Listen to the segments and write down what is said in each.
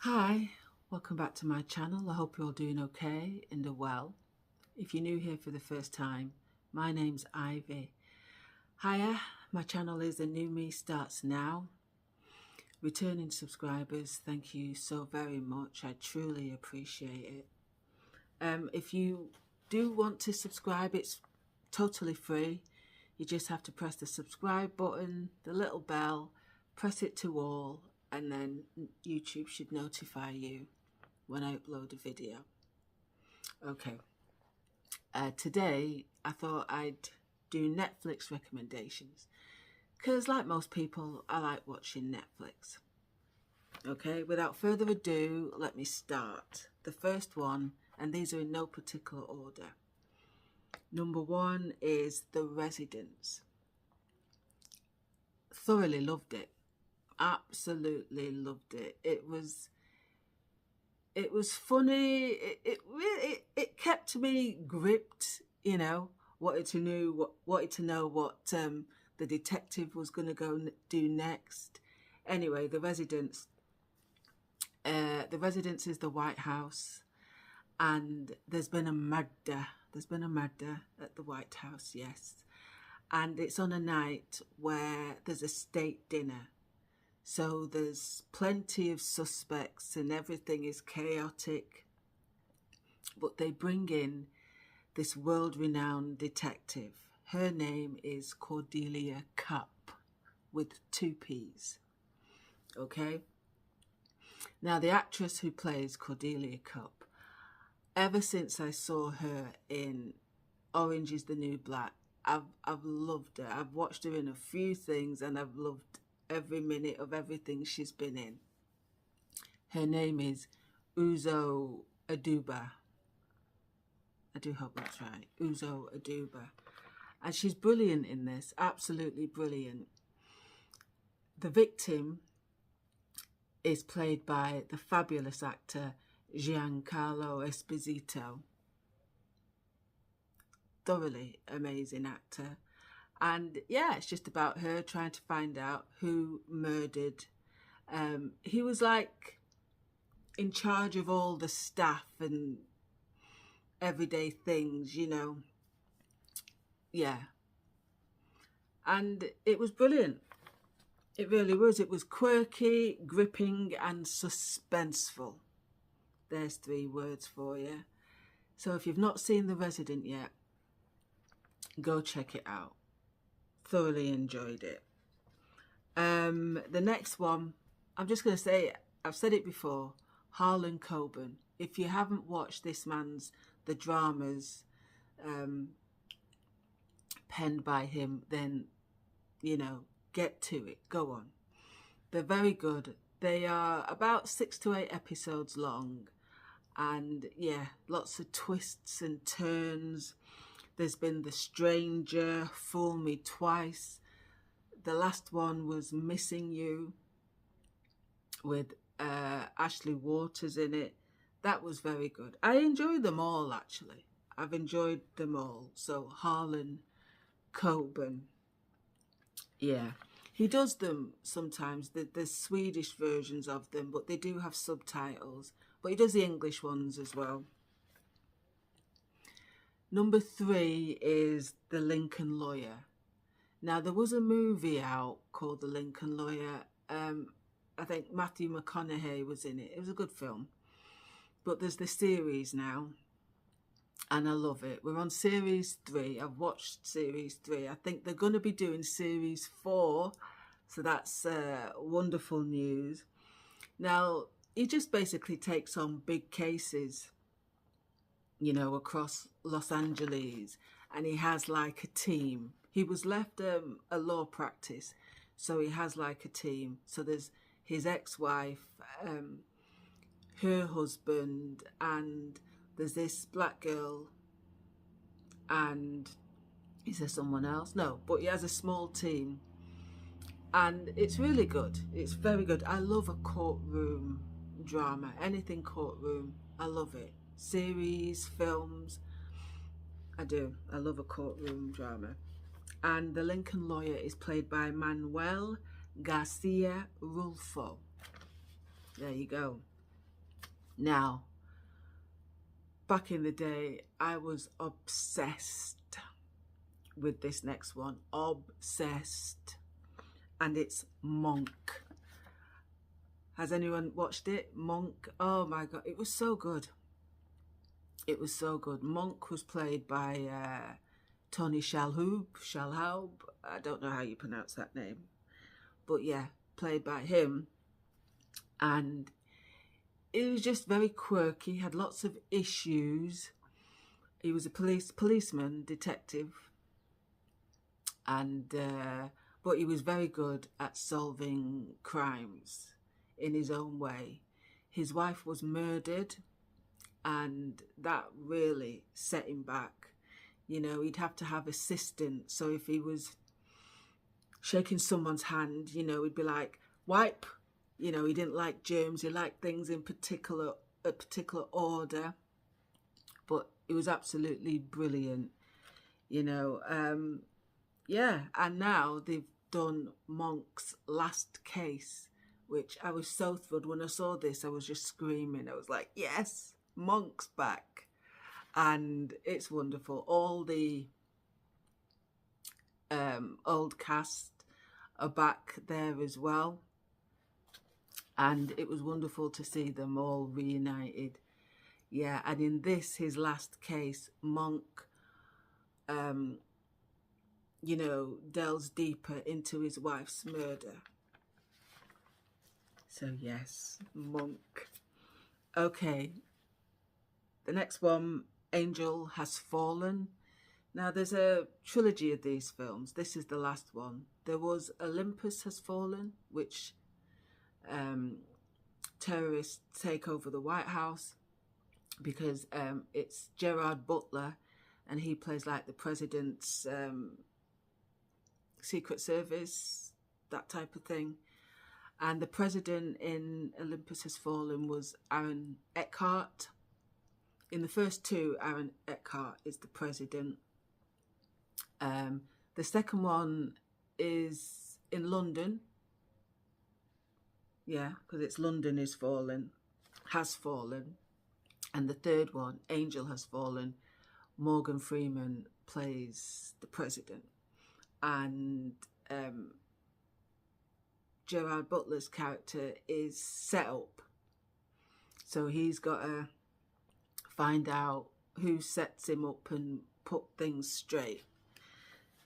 Hi, welcome back to my channel. I hope you're all doing okay and are well. If you're new here for the first time, my name's Ivy. Hiya, my channel is A New Me Starts Now. Returning subscribers, thank you so very much. I truly appreciate it. If you do want to subscribe, it's totally free. You just have to press the subscribe button, the little bell, press it to all, and then YouTube should notify you when I upload a video. Okay, today I thought I'd do Netflix recommendations because, like most people, I like watching Netflix. Okay, without further ado, let me start. The first one, and these are in no particular order. Number one is The Residence. Thoroughly loved it. Absolutely loved it. It was funny. It kept me gripped. You know, wanted to know what the detective was going to go do next. Anyway, The Residence. The Residence is the White House, and there's been a murder. There's been a murder at the White House, yes, and it's on a night where there's a state dinner. So there's plenty of suspects and everything is chaotic. But they bring in this world-renowned detective. Her name is Cordelia Cupp with 2 P's. Okay? Now, the actress who plays Cordelia Cupp, ever since I saw her in Orange is the New Black, I've loved her. I've watched her in a few things and I've loved every minute of everything she's been in. Her name is Uzo Aduba. I do hope that's right. Uzo Aduba. And she's brilliant in this. Absolutely brilliant. The victim is played by the fabulous actor Giancarlo Esposito. Thoroughly amazing actor. And yeah, it's just about her trying to find out who murdered. He was like in charge of all the staff and everyday things, you know. Yeah. And it was brilliant. It really was. It was quirky, gripping, and suspenseful. There's 3 words for you. So if you've not seen The Resident yet, go check it out. Thoroughly enjoyed it. The next one, I'm just going to say, I've said it before, Harlan Coben. If you haven't watched this man's, the dramas penned by him, then, you know, get to it. Go on. They're very good. They are about 6 to 8 episodes long. And yeah, lots of twists and turns. There's been The Stranger, Fool Me Twice. The last one was Missing You with Ashley Waters in it. That was very good. I enjoyed them all, actually. I've enjoyed them all. So Harlan Coben. Yeah. He does them sometimes. There's Swedish versions of them, but they do have subtitles. But he does the English ones as well. Number 3 is The Lincoln Lawyer. Now, there was a movie out called The Lincoln Lawyer. I think Matthew McConaughey was in it. It was a good film. But there's the series now, and I love it. We're on series 3. I've watched series 3. I think they're going to be doing series 4, so that's wonderful news. Now, he just basically takes on big cases, you know, across Los Angeles, and he has like a team. He was left a law practice, so he has like a team. So there's his ex-wife, her husband, and there's this black girl, and is there someone else? No, but he has a small team, and it's really good. It's very good. I love a courtroom drama. Anything courtroom, I love it. Series, films, I do. I love a courtroom drama. And the Lincoln Lawyer is played by Manuel Garcia Rulfo. There you go. Now, back in the day, I was obsessed with this next one. Obsessed. And it's Monk. Has anyone watched it? Monk. Oh my God. It was so good. It was so good. Monk was played by Tony Shalhoub. I don't know how you pronounce that name. But yeah, played by him. And it was just very quirky, had lots of issues. He was a policeman, detective. And but he was very good at solving crimes in his own way. His wife was murdered, and that really set him back. You know, he'd have to have assistance. So if he was shaking someone's hand, you know, he'd be like, wipe. You know, he didn't like germs. He liked things in a particular order. But it was absolutely brilliant, you know. Yeah, and now they've done Monk's Last Case, which I was so thrilled. When I saw this, I was just screaming. I was like, yes, Monk's back. And it's wonderful. All the old cast are back there as well. And it was wonderful to see them all reunited. Yeah, and in this, his last case, Monk, you know, delves deeper into his wife's murder. So yes, Monk. Okay, the next one, Angel Has Fallen. Now there's a trilogy of these films. This is the last one. There was Olympus Has Fallen, which terrorists take over the White House, because it's Gerard Butler, and he plays like the president's Secret Service, that type of thing. And the president in Olympus Has Fallen was Aaron Eckhart. In the first two, Aaron Eckhart is the president. The second one is in London. Yeah, because it's London Has Fallen. And the third one, Angel Has Fallen, Morgan Freeman plays the president. And Gerard Butler's character is set up. So he's got to find out who sets him up and put things straight.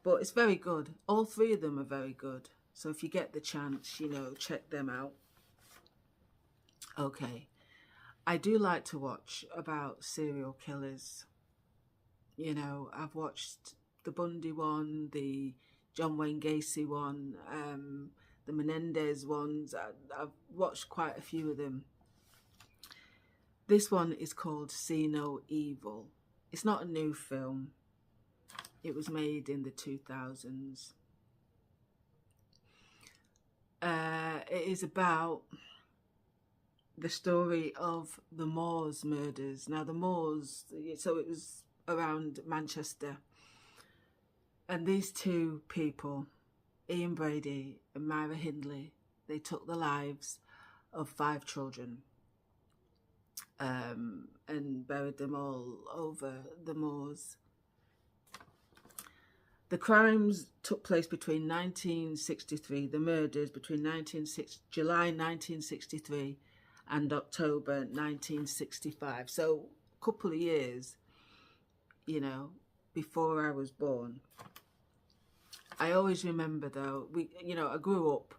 But it's very good. All three of them are very good. So if you get the chance, you know, check them out. Okay. I do like to watch about serial killers. You know, I've watched the Bundy one, the John Wayne Gacy one, the Menendez ones. I've watched quite a few of them. This one is called See No Evil. It's not a new film. It was made in the 2000s. It is about the story of the Moors murders. Now the Moors, so it was around Manchester. And these two people, Ian Brady and Myra Hindley, they took the lives of 5 children and buried them all over the moors. The crimes took place between 1963, the murders between July 1963 and October 1965. So a couple of years, you know, before I was born. I always remember though, I grew up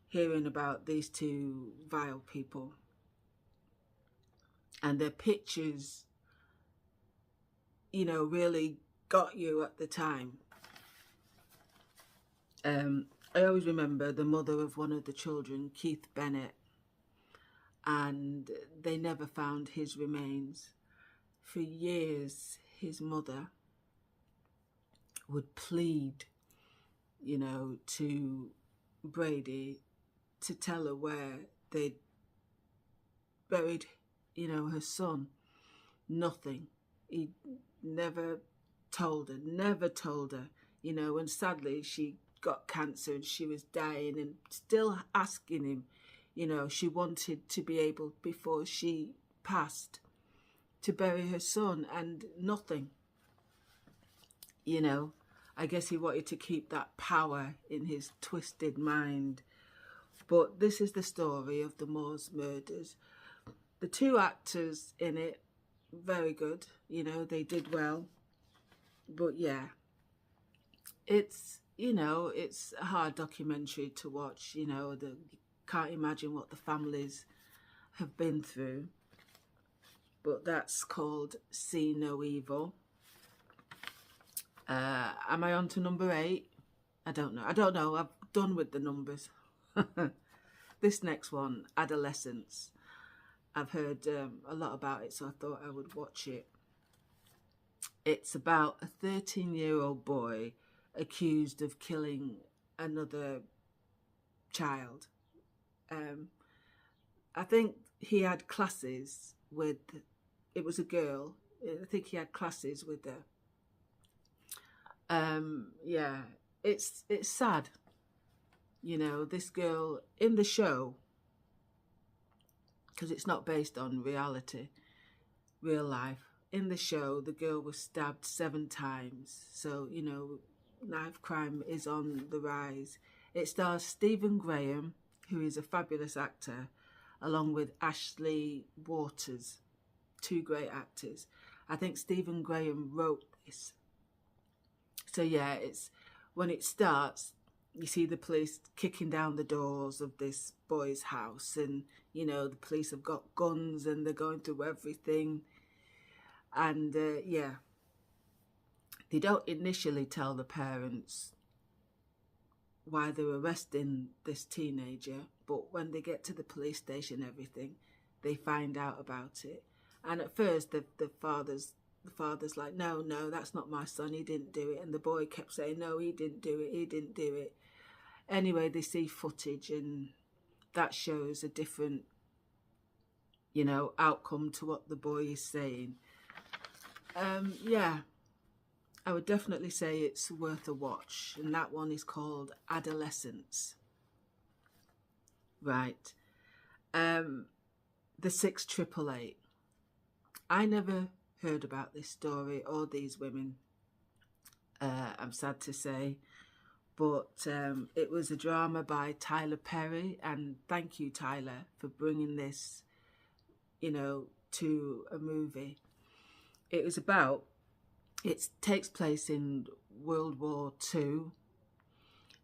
hearing about these two vile people, and their pictures, you know, really got you at the time. I always remember the mother of one of the children, Keith Bennett, and they never found his remains. For years, his mother would plead, you know, to Brady to tell her where they'd buried, you know, her son. Nothing. He never told her, you know, and sadly she got cancer and she was dying, and still asking him, you know, she wanted to be able, before she past to bury her son, and nothing. You know, I guess he wanted to keep that power in his twisted mind. But this is the story of the Moors murders. The two actors in it, very good. You know, they did well. But yeah, it's, you know, it's a hard documentary to watch. You know, you can't imagine what the families have been through. But that's called See No Evil. Am I on to number 8? I don't know. I've done with the numbers. This next one, Adolescence. I've heard a lot about it, so I thought I would watch it. It's about a 13-year-old boy accused of killing another child. I think he had classes with, it was a girl. I think he had classes with her. Yeah, it's sad. You know, this girl in the show, because it's not based on real life. In the show, the girl was stabbed 7 times. So, you know, knife crime is on the rise. It stars Stephen Graham, who is a fabulous actor, along with Ashley Waters, 2 great actors. I think Stephen Graham wrote this. So yeah, it's when it starts, you see the police kicking down the doors of this boy's house, and you know the police have got guns and they're going through everything. And yeah, they don't initially tell the parents why they're arresting this teenager, but when they get to the police station, everything, they find out about it. And at first, the father's like, no, that's not my son, he didn't do it. And the boy kept saying, no, he didn't do it. Anyway, they see footage, and that shows a different, you know, outcome to what the boy is saying. Yeah, I would definitely say it's worth a watch, and that one is called Adolescence. Right. The 6888. I never heard about this story or these women, I'm sad to say, but it was a drama by Tyler Perry, and thank you, Tyler, for bringing this, you know, to a movie. It takes place in World War II,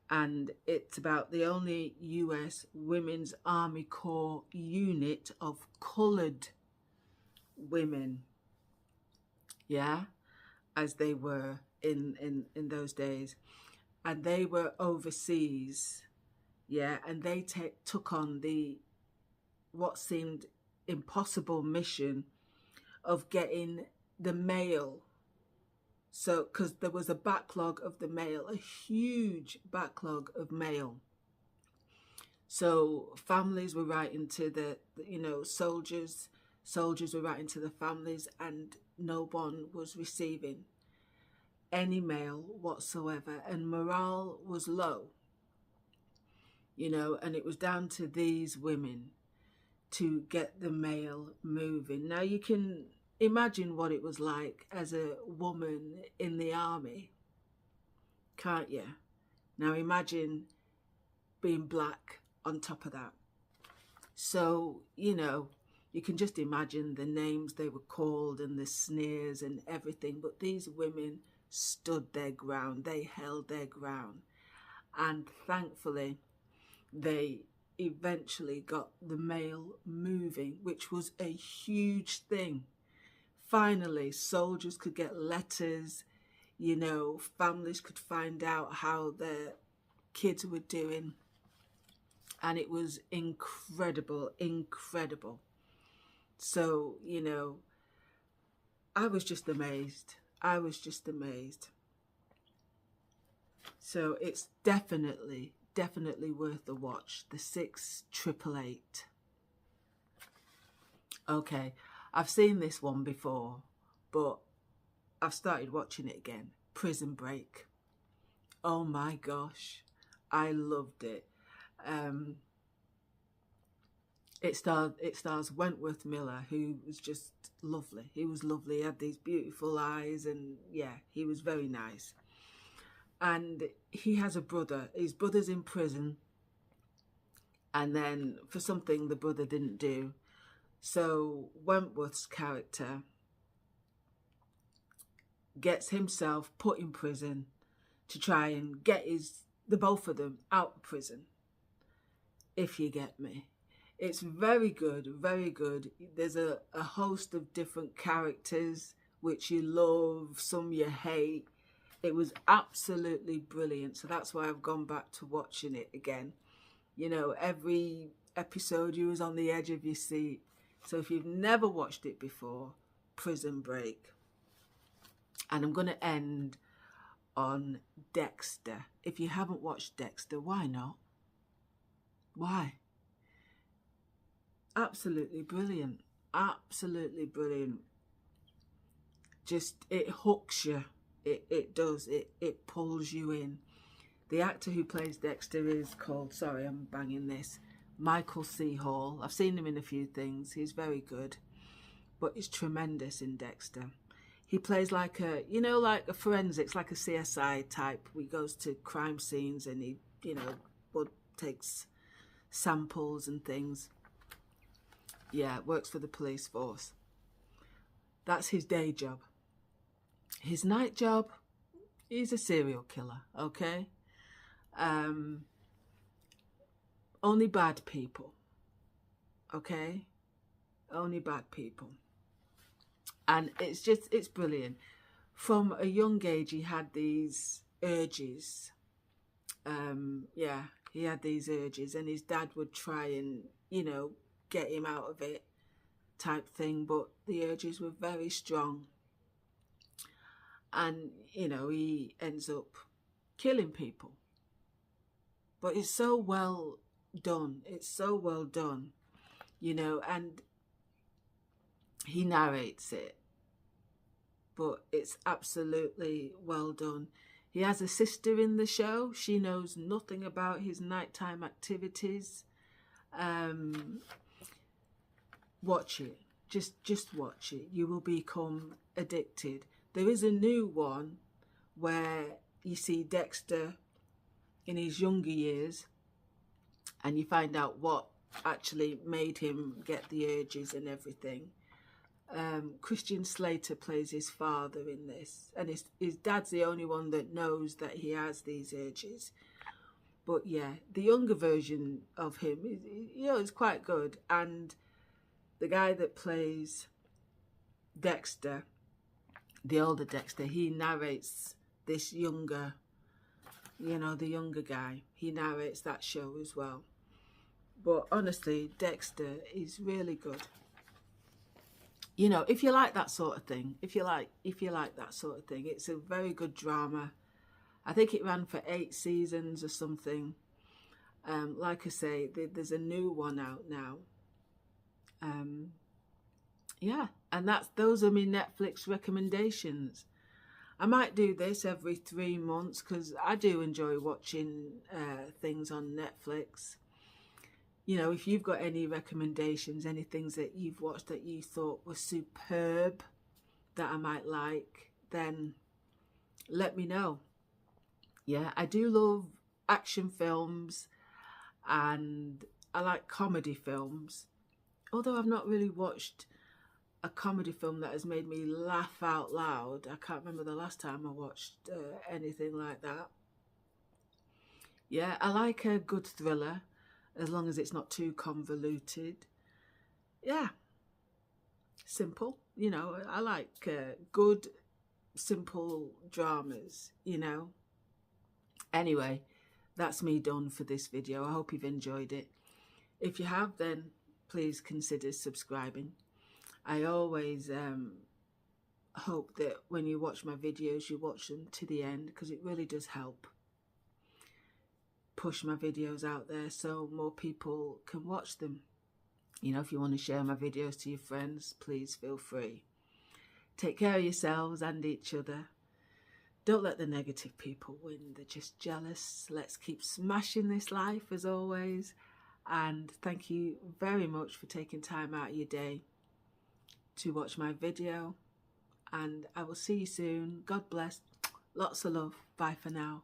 and it's about the only US Women's Army Corps unit of coloured women, yeah, as they were in those days. And they were overseas, yeah, and they took on what seemed impossible mission of getting the mail. So, because there was a backlog of the mail, a huge backlog of mail. So families were writing to the you know, soldiers were writing to the families, and no one was receiving any mail whatsoever, and morale was low, you know, and it was down to these women to get the mail moving. Now you can imagine what it was like as a woman in the army, can't you? Now imagine being black on top of that. So, you know, you can just imagine the names they were called and the sneers and everything, but these women stood their ground, they held their ground, and thankfully they eventually got the mail moving, which was a huge thing. Finally, soldiers could get letters, you know, families could find out how their kids were doing, and it was incredible. So, you know, I was just amazed. So it's definitely worth a watch. The 6888. Okay, I've seen this one before, but I've started watching it again. Prison Break. Oh my gosh, I loved it. It stars Wentworth Miller, who was just lovely. He was lovely. He had these beautiful eyes, and yeah, he was very nice. And he has a brother. His brother's in prison, and then for something the brother didn't do. So Wentworth's character gets himself put in prison to try and get the both of them out of prison, if you get me. It's very good, very good. There's a host of different characters which you love, some you hate. It was absolutely brilliant. So that's why I've gone back to watching it again. You know, every episode you was on the edge of your seat. So if you've never watched it before, Prison Break. And I'm going to end on Dexter. If you haven't watched Dexter, why not? Why? Absolutely brilliant. Absolutely brilliant. Just, it hooks you. It does. It pulls you in. The actor who plays Dexter is called, sorry, I'm banging this, Michael C. Hall. I've seen him in a few things. He's very good. But he's tremendous in Dexter. He plays like a, you know, like a forensics, like a CSI type. He goes to crime scenes and he, you know, takes samples and things. Yeah, works for the police force. That's his day job. His night job, he's a serial killer, okay? Only bad people, okay? Only bad people. And it's brilliant. From a young age, he had these urges. Yeah, he had these urges, and his dad would try and, you know, get him out of it type thing, but the urges were very strong. And, you know, he ends up killing people. But it's so well done. It's so well done, you know, and he narrates it. But it's absolutely well done. He has a sister in the show. She knows nothing about his nighttime activities. Watch it. Just watch it. You will become addicted. There is a new one where you see Dexter in his younger years and you find out what actually made him get the urges and everything. Christian Slater plays his father in this, and his dad's the only one that knows that he has these urges. But yeah, the younger version of him, you know, is quite good. And the guy that plays Dexter, the older Dexter, he narrates this younger, you know, the younger guy. He narrates that show as well. But honestly, Dexter is really good. You know, if you like that sort of thing, if you like that sort of thing, it's a very good drama. I think it ran for 8 seasons or something. Like I say, there's a new one out now. Yeah, and those are my Netflix recommendations. I might do this every 3 months because I do enjoy watching things on Netflix. You know, if you've got any recommendations, any things that you've watched that you thought were superb that I might like, then let me know. Yeah, I do love action films and I like comedy films. Although I've not really watched a comedy film that has made me laugh out loud. I can't remember the last time I watched anything like that. Yeah, I like a good thriller, as long as it's not too convoluted. Yeah, simple. You know, I like good, simple dramas, you know. Anyway, that's me done for this video. I hope you've enjoyed it. If you have, then please consider subscribing. I always hope that when you watch my videos, you watch them to the end, because it really does help push my videos out there so more people can watch them. You know, if you want to share my videos to your friends, please feel free. Take care of yourselves and each other. Don't let the negative people win. They're just jealous. Let's keep smashing this life as always. And thank you very much for taking time out of your day to watch my video. And I will see you soon. God bless. Lots of love. Bye for now.